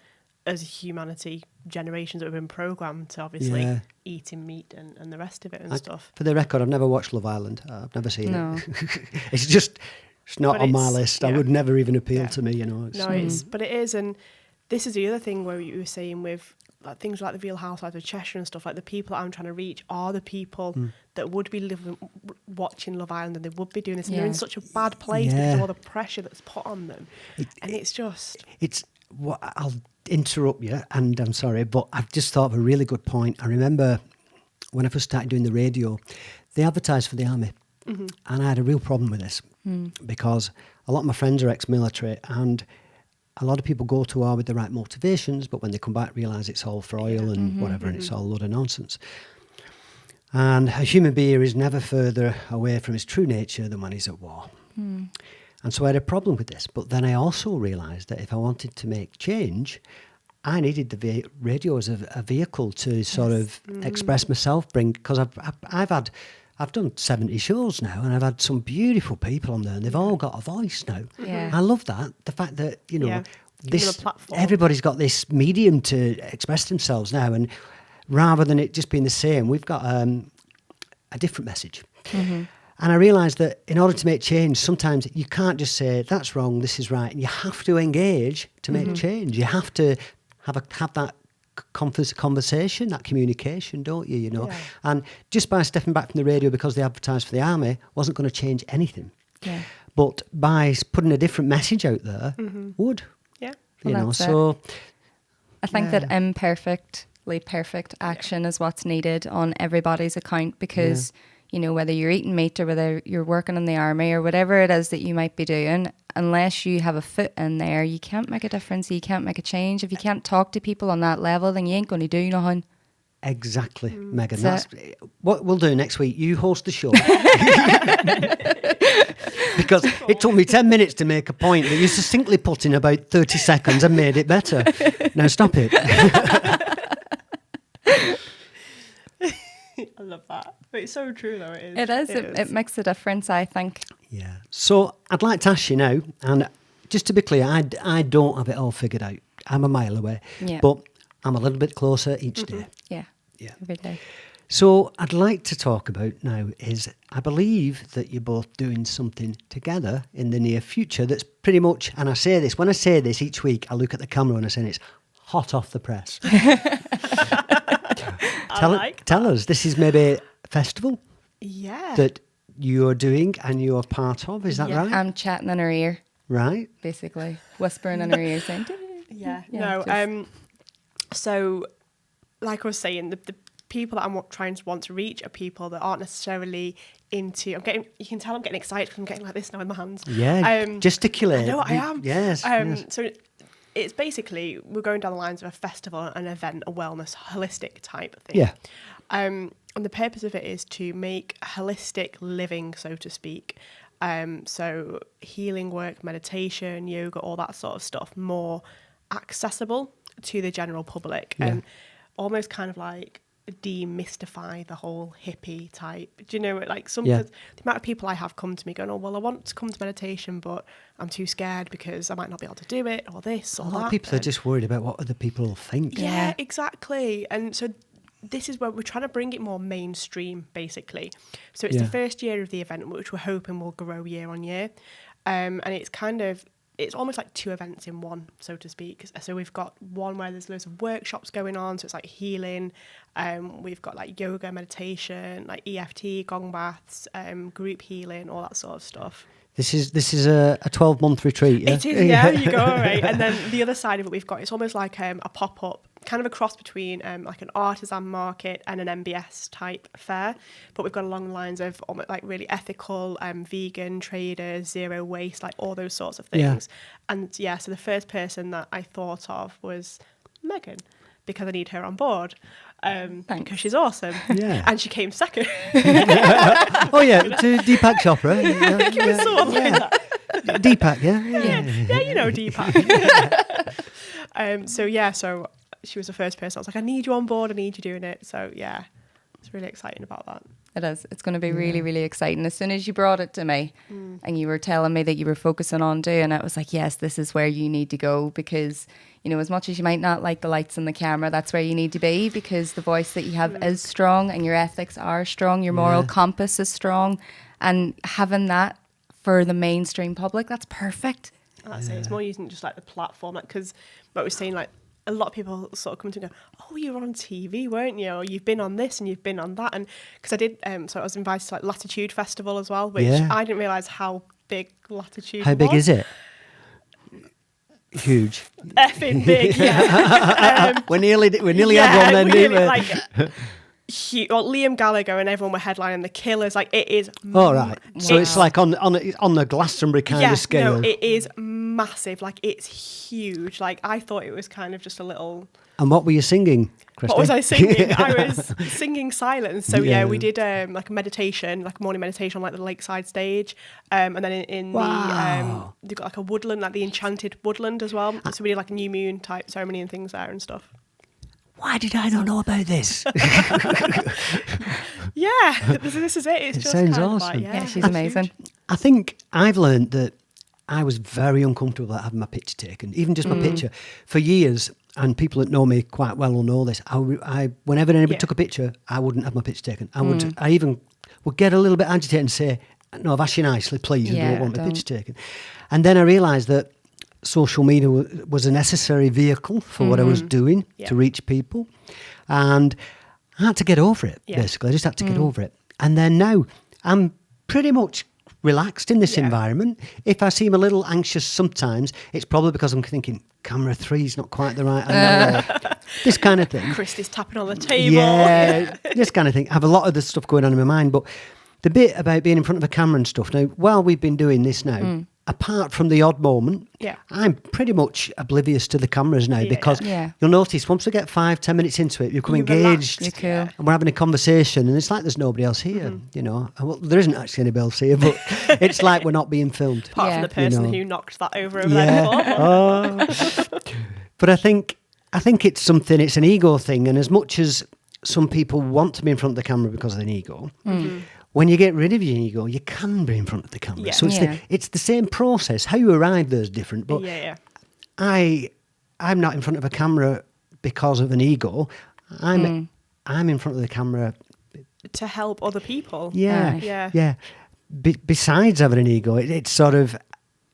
as humanity, generations that have been programmed to obviously eating meat and the rest of it and stuff. For the record, I've never watched Love Island. I've never seen it. It's not on my list. I would never even appeal to me, But it is, and this is the other thing where you were saying with like things like the Real Housewives of Cheshire and stuff, like the people I'm trying to reach are the people that would be watching Love Island and they would be doing this, and they're in such a bad place because of all the pressure that's put on them. I'll interrupt you, and I'm sorry, but I've just thought of a really good point. I remember when I first started doing the radio, they advertised for the army, and I had a real problem with this because a lot of my friends are ex-military, and a lot of people go to war with the right motivations, but when they come back, realise it's all for oil and whatever, and it's all a load of nonsense. And a human being is never further away from his true nature than when he's at war. And so I had a problem with this. But then I also realised that if I wanted to make change, I needed the radio as a vehicle to sort of express myself, because I've done 70 shows now, and I've had some beautiful people on there, and they've all got a voice now. I love that. The fact that, everybody's got this medium to express themselves now, and rather than it just being the same, we've got a different message. And I realised that in order to make change, sometimes you can't just say, that's wrong, this is right. And you have to engage to make change. You have to have that conversation, that communication, don't you, And just by stepping back from the radio because they advertised for the army wasn't going to change anything. But by putting a different message out there would. So I think that imperfectly perfect action is what's needed on everybody's account, because whether you're eating meat or whether you're working in the army or whatever it is that you might be doing, unless you have a foot in there, you can't make a difference. You can't make a change. If you can't talk to people on that level, then you ain't going to do nothing. Exactly, Megan. That's what we'll do next week. You host the show. Because it took me 10 minutes to make a point that you succinctly put in about 30 seconds and made it better. Now stop it. I love that. But it's so true, though. It is. It makes a difference, I think. Yeah. So I'd like to ask you now, and just to be clear, I don't have it all figured out. I'm a mile away. Yeah. But I'm a little bit closer each day. Yeah. Every day. So I'd like to talk about now is I believe that you're both doing something together in the near future that's pretty much, and I say this, when I say this each week, I look at the camera and I say it's hot off the press. Tell us, this is maybe a festival that you're doing and you're part of, is that right? I'm chatting in her ear. Right. Basically, whispering in her ear saying, so like I was saying, the people that I'm trying to want to reach are people that aren't necessarily into. You can tell I'm getting excited because I'm getting like this now in my hands. Yeah, gesticulate. I know I am. Yes. So it's basically we're going down the lines of a festival, an event, a wellness, holistic type thing. Yeah. And the purpose of it is to make holistic living, so to speak. So healing work, meditation, yoga, all that sort of stuff, more accessible to the general public, and almost kind of like demystify the whole hippie type. Do you know, like the amount of people I have come to me going, oh, well, I want to come to meditation, but I'm too scared because I might not be able to do it, or this or that. A lot of people are just worried about what other people will think. Yeah, exactly. And so this is where we're trying to bring it more mainstream, basically. So it's the first year of the event, which we're hoping will grow year on year. And it's almost like two events in one, so to speak. So we've got one where there's loads of workshops going on. So it's like healing. We've got like yoga, meditation, like EFT, gong baths, group healing, all that sort of stuff. This is a 12-month retreat, yeah? It is, yeah, you go, right. And then the other side of it we've got, it's almost like a pop-up, kind of a cross between like an artisan market and an MBS type fair. But we've got along the lines of almost like really ethical, vegan, traders, zero waste, like all those sorts of things. Yeah. And so the first person that I thought of was Megan, because I need her on board. Because she's awesome. Yeah. And she came second. Oh, yeah, to Deepak Chopra. I think it was sort of like that. Deepak, yeah, you know Deepak. So she was the first person. I was like, I need you on board. I need you doing it. So, yeah, it's really exciting about that. It is. It's going to be really, really exciting. As soon as you brought it to me and you were telling me that you were focusing on doing it, I was like, yes, this is where you need to go, because, you know, as much as you might not like the lights and the camera, that's where you need to be, because the voice that you have is strong and your ethics are strong, your moral compass is strong, and having that for the mainstream public, that's perfect. That's it. It's more using just like the platform, like, because what we're saying, like, a lot of people sort of come to me and go, oh, you were on TV, weren't you? Or you've been on this and you've been on that. And because I did, so I was invited to like Latitude Festival as well, which I didn't realise how big Latitude was. How big is it? Huge. Effing big, yeah. We're nearly had one then, didn't we? Like, Liam Gallagher and everyone were headlining the Killers. Like, it is. Oh, right. So it's like on the Glastonbury kind of scale. No, it is massive. Like, it's huge. Like, I thought it was kind of just a little. And what were you singing, Kristy? What was I singing? I was singing silence. So we did like a meditation, like a morning meditation on like the lakeside stage, and then in the they've got like a woodland, like the enchanted woodland as well. So we did like a new moon type ceremony and things there and stuff. Why did I not know about this? This is it. It just sounds kind awesome. Of like, she's amazing. I think I've learned that I was very uncomfortable at having my picture taken, even just my picture. For years, and people that know me quite well will know this, I whenever anybody took a picture, I wouldn't have my picture taken. I even would get a little bit agitated and say, no, I've asked you nicely, please, I don't want my picture taken. And then I realised that social media was a necessary vehicle for what I was doing to reach people. And I had to get over it, basically. I just had to get over it. And then now I'm pretty much relaxed in this environment. If I seem a little anxious sometimes, it's probably because I'm thinking, camera 3 is not quite the right angle. This kind of thing. Kristy's tapping on the table. Yeah, this kind of thing. I have a lot of this stuff going on in my mind. But the bit about being in front of a camera and stuff, now, while we've been doing this now, apart from the odd moment, Yeah. I'm pretty much oblivious to the cameras now because you'll notice once we get 5-10 minutes into it, you become engaged You're cool. and we're having a conversation and it's like there's nobody else here, you know. Well, there isn't actually anybody else here, but it's like we're not being filmed. Apart from the person who knocked that over there Yeah. before. But I think it's something, it's an ego thing. And as much as some people want to be in front of the camera because of an ego, when you get rid of your ego, you can be in front of the camera. Yeah. So it's the same process. How you arrive there is different. But I'm not in front of a camera because of an ego. I'm in front of the camera to help other people. Yeah. Besides having an ego, it's sort of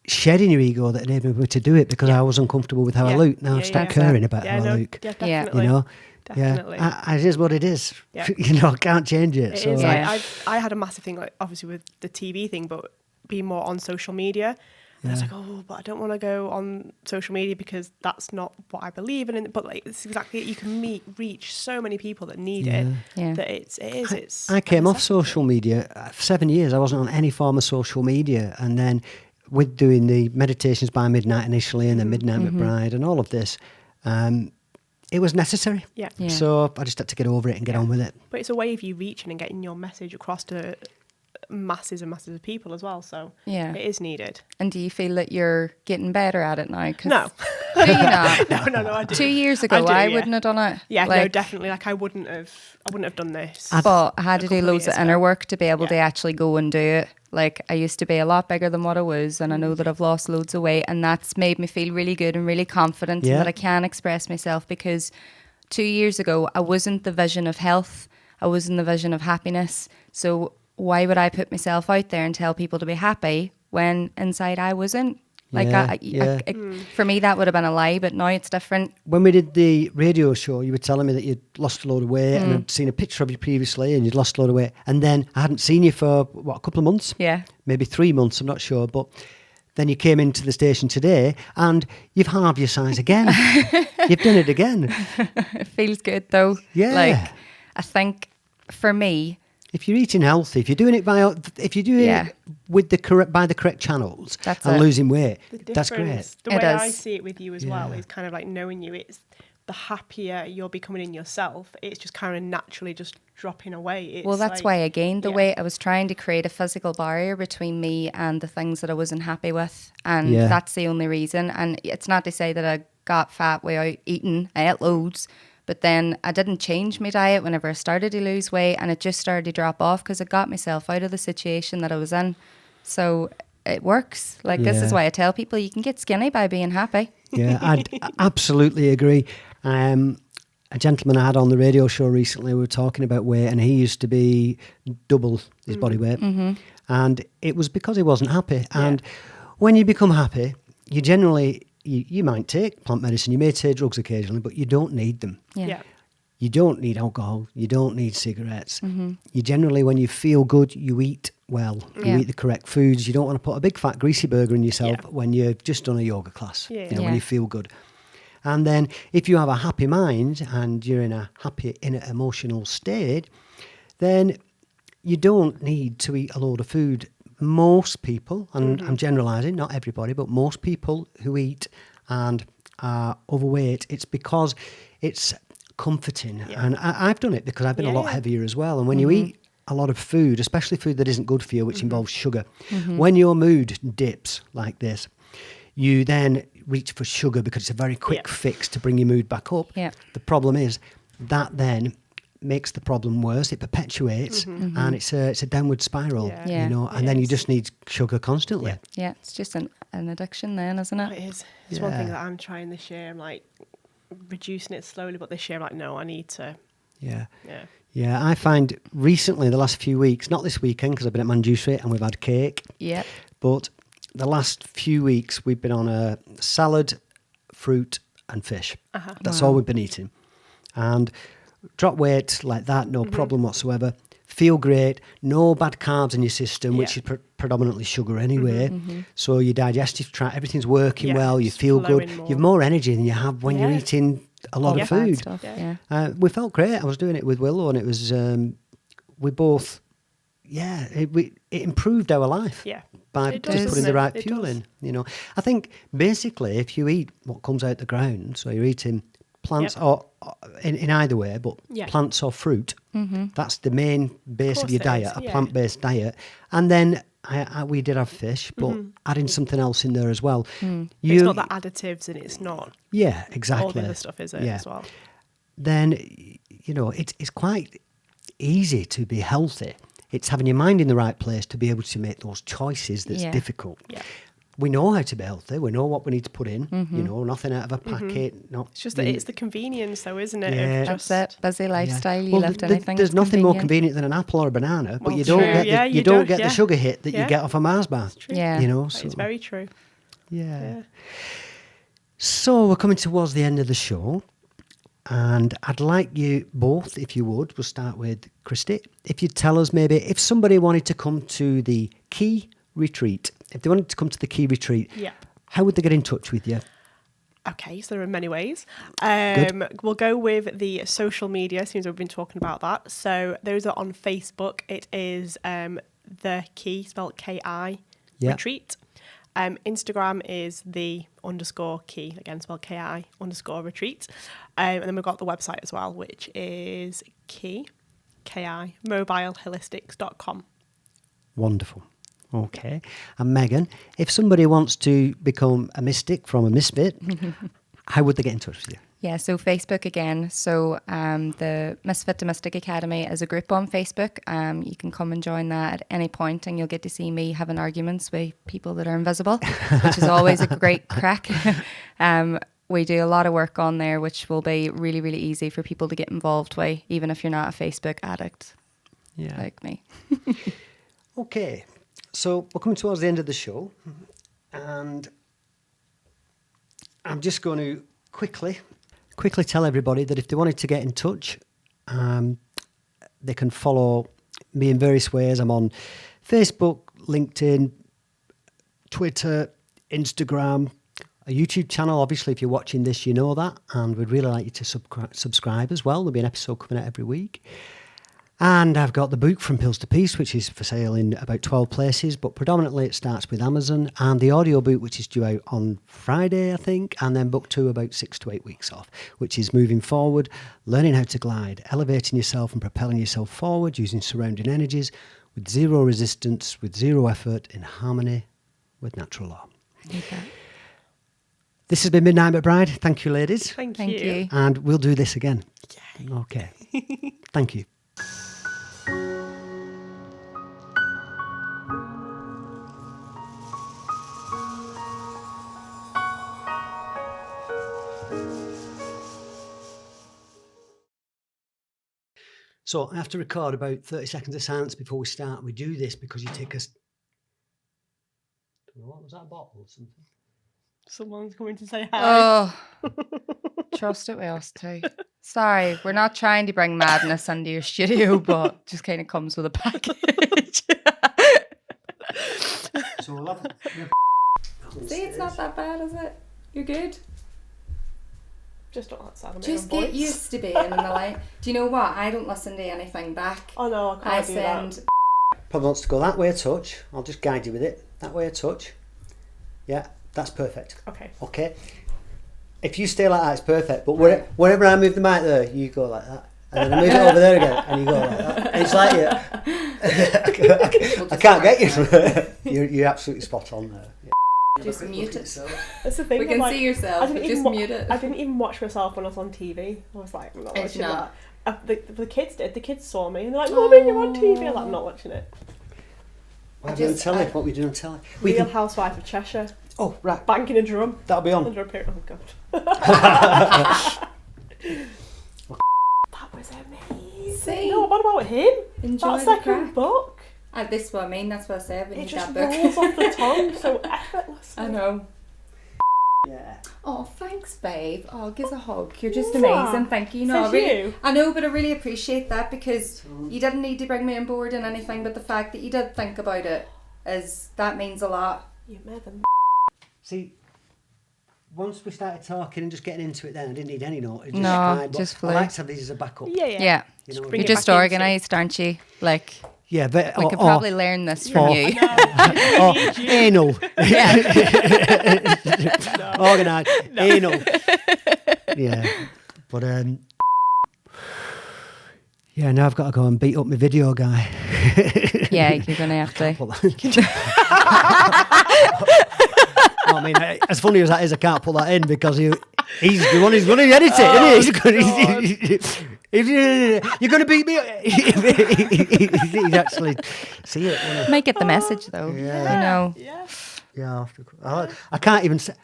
shedding your ego that enabled me to do it because I was uncomfortable with how I look. Now I've stopped caring about how I look. Yeah, definitely. You know? Definitely. Yeah, it is what it is. Yeah. You know, I can't change it. It is. I had a massive thing, like obviously with the TV thing, but being more on social media. And I was like, oh, but I don't want to go on social media because that's not what I believe in. But like, it's exactly it. You can reach so many people that need it. That it's. I came off social media for 7 years. I wasn't on any form of social media, and then with doing the meditations by midnight initially, and then midnight McBride, and all of this. It was necessary. Yeah. So I just had to get over it and get on with it. But it's a way of you reaching and getting your message across to masses and masses of people as well. So it is needed. And do you feel that you're getting better at it now? No. Do you not? No, I do. 2 years ago, I wouldn't have done it. Yeah, no, definitely. Like I wouldn't have done this. But I had to do loads of inner work to be able to actually go and do it. Like I used to be a lot bigger than what I was, and I know that I've lost loads of weight, and that's made me feel really good and really confident and that I can express myself, because 2 years ago I wasn't the vision of health, I wasn't the vision of happiness. So why would I put myself out there and tell people to be happy when inside I wasn't? Like for me that would have been a lie, but now it's different. When we did the radio show, you were telling me that you'd lost a load of weight and I'd seen a picture of you previously and you'd lost a load of weight, and then I hadn't seen you for a couple of months? Maybe 3 months, I'm not sure, but then you came into the station today and you've halved your size again. You've done it again. It feels good though. Like I think for me, if you're eating healthy, if you're doing it it with by the correct channels and losing weight, that's great. The way I see it with you as well is kind of like knowing you. It's the happier you're becoming in yourself. It's just kind of naturally just dropping away. Well, that's why I gained the weight. I was trying to create a physical barrier between me and the things that I wasn't happy with, and that's the only reason. And it's not to say that I got fat without eating. I ate loads. But then I didn't change my diet whenever I started to lose weight, and it just started to drop off because I got myself out of the situation that I was in. So it works. Like this is why I tell people you can get skinny by being happy. Yeah, I absolutely agree. A gentleman I had on the radio show recently, we were talking about weight, and he used to be double his body weight. And it was because he wasn't happy. And when you become happy, you generally... You might take plant medicine, you may take drugs occasionally, but you don't need them. You don't need alcohol, you don't need cigarettes. You generally, when you feel good, you eat well. You eat the correct foods. You don't want to put a big fat greasy burger in yourself when you've just done a yoga class, when you feel good. And then if you have a happy mind and you're in a happy inner emotional state, then you don't need to eat a load of food. Most people, and I'm generalising, not everybody, but most people who eat and are overweight, it's because it's comforting. And I've done it because I've been a lot heavier as well. And when you eat a lot of food, especially food that isn't good for you, which involves sugar, when your mood dips like this, you then reach for sugar because it's a very quick fix to bring your mood back up. The problem is that then makes the problem worse. It perpetuates, and it's a downward spiral. You know, and then you just need sugar constantly. It's just an addiction then, isn't it? It is. It's one thing that I'm trying this year. I'm like reducing it slowly, but this year I'm like, no, I need to. Yeah, I find recently, the last few weeks, not this weekend because I've been at Manjushri and we've had cake. But the last few weeks we've been on a salad, fruit and fish. That's all we've been eating. And drop weight like that, no problem whatsoever. Feel great, no bad carbs in your system, which is predominantly sugar anyway. So your digestive tract, everything's working well, you feel good. You've more energy than you have when you're eating a lot of food. Stuff, we felt great. I was doing it with Willow, and it was, we both, it improved our life. Yeah. By It does, just putting doesn't the it? right It fuel does. in, you know. I think basically if you eat what comes out the ground, so you're eating plants Yep. or in either way, but Yeah. plants or fruit, that's the main base of course your it diet, is, a yeah. plant-based diet. And then we did have fish, but adding something else in there as well. It's not the additives and it's not Yeah, all exactly. the other stuff, is it, Yeah. as well? Then, you know, it's quite easy to be healthy. It's having your mind in the right place to be able to make those choices that's Yeah. difficult. Yeah. We know how to be healthy. We know what we need to put in. You know, nothing out of a packet. Not, It's just that it's the convenience, though, isn't it? Yeah. Of That's just, it. Busy lifestyle. You Well, lift th- anything. there's it's nothing more convenient. convenient than an apple or a banana, but Well, you don't true. get Yeah, the, you don't don't, get yeah. the sugar hit that Yeah. you get off a Mars bar. True. Yeah. You know, That is very true. yeah. So we're coming towards the end of the show, and I'd like you both, if you would, we'll start with Kristy, if you'd tell us maybe if somebody wanted to come to the Key Retreat, if they wanted to come to the Key Retreat, Yeah. how would they get in touch with you? Okay, so there are many ways. Good. We'll go with the social media, since we've been talking about that. So those are on Facebook. It is The Key, spelled K-I, Yeah. Retreat. Instagram is the _key, again spelled K-I _retreat. And then we've got the website as well, which is K-I, mobileholistics.com. Wonderful. Okay. And Megan, if somebody wants to become a mystic from a misfit, how would they get in touch with you? Yeah, so Facebook again. So the Misfit To Mystic Academy is a group on Facebook. You can come and join that at any point and you'll get to see me having arguments with people that are invisible, which is always a great crack. We do a lot of work on there, which will be really, really easy for people to get involved with, even if you're not a Facebook addict like me. Okay. So we're coming towards the end of the show, and I'm just going to quickly tell everybody that if they wanted to get in touch, they can follow me in various ways. I'm on Facebook, LinkedIn, Twitter, Instagram, a YouTube channel. Obviously, if you're watching this, you know that, and we'd really like you to subscribe as well. There'll be an episode coming out every week. And I've got the book From Pills to Peace, which is for sale in about 12 places, but predominantly it starts with Amazon, and the audio book, which is due out on Friday, I think, and then book 2 about 6 to 8 weeks off, which is moving forward, learning how to glide, elevating yourself and propelling yourself forward using surrounding energies with zero resistance, with zero effort, in harmony with natural law. Okay. This has been Midnight McBride. Thank you, ladies. Thank Thank you. And we'll do this again. Okay. Thank you. So I have to record about 30 seconds of silence before we start. We do this because you take us. What was that, a bottle or something? Someone's coming to say hi. Oh, trust it with us too. Sorry, we're not trying to bring madness into your studio, but it just kind of comes with a package. So we'll have See, it's not that bad, is it? You're good. Just don't like sound of Just my own get voice. used to being in the light. Do you know what? I don't listen to anything back. Oh no, I can't I do send. that. Probably wants to go that way a touch. I'll just guide you with it. That way a touch. Yeah, that's perfect. Okay. Okay. If you stay like that, it's perfect. But whenever I move the mic there, you go like that. And then I move it over there again, and you go like that. It's like I can't get you from there. You're absolutely spot on there. Yeah. Just mute it. That's the thing. We I'm can like, see yourself, but just mute it. I didn't even watch myself when I was on TV. I was like, I'm not It's watching not. that. The kids did. The kids saw me and they're like, Mummy, you're on TV. I'm like, I'm not watching it. What we do on telly? What we do on telly? Real Housewife of Cheshire. Oh, right. Banking a drum. That'll be on. Under a period. Oh, God. That was amazing. See? No, what about him? Enjoy That the second crack. book. This is what I mean. That's what I said. We It need just that book. rolls off the tongue so effortlessly. I know. Yeah. Oh, thanks, babe. Oh, give us a hug. You're just Mwah. amazing. Thank you. No, Says I really, you. I know, but I really appreciate that because you didn't need to bring me on board in anything, but the fact that you did think about it that means a lot. You mother. See, once we started talking and just getting into it, then I didn't need any note. It just No, flied, but just I flew. like to have these as a backup. Yeah. Yeah. You know, Bring You're it just back into- organised, aren't you? Like, Yeah, but We could probably learn this from you. or anal. Yeah. Organised. Anal. Yeah. But yeah, now I've got to go and beat up my video guy. Yeah, you're going to have to. I mean, as funny as that is, I can't put that in because he's the one who's going to edit it, isn't he? You're going to beat me. He's actually see it. Might get the message though. Yeah. You know. Yeah. Yeah, I can't even say.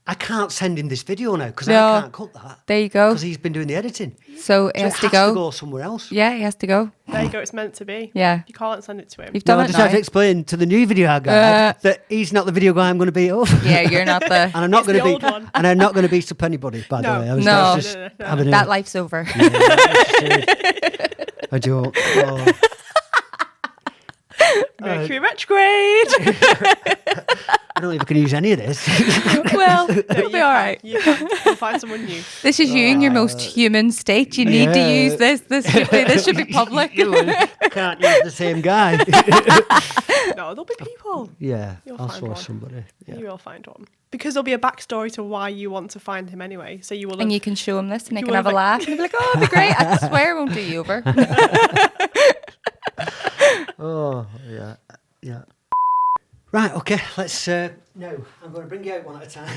I can't send him this video now because No. I can't cut that. There you go. Because he's been doing the editing. So it has it to has go. to go somewhere else. Yeah, he has to go. There you go. It's meant to be. Yeah. You can't send it to him. You've No, done I it just had to now. explain to the new video guy that he's not the video guy I'm going to beat up. Yeah, you're not the. And I'm not It's going the to old beat. one. And I'm not going to beat up anybody. By No. the way, I was No. just No. having a, That life's over. a joke. Oh. Mercury retrograde. I don't know if I can use any of this. Well, No, it'll you be all right. You can. You'll find someone new. This is you in your most human state. You need to Yeah. use this. This should be public. You can't use the same guy. No, there'll be people. Yeah, You'll I'll find saw one. somebody. Yeah. You will find one. Because there'll be a backstory to why you want to find him anyway. So you will. And you can show him this and they You can will have a have, laugh and be like, oh, it'll be great. I swear I won't do you over. Oh, yeah. Yeah. Right, okay, let's. No, I'm going to bring you out one at a time.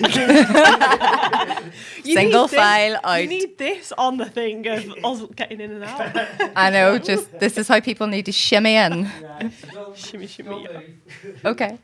You Single need this- file out. You need this on the thing of us getting in and out. I know, just this is how people need to shimmy in. Shimmy, shimmy. Yeah. Okay.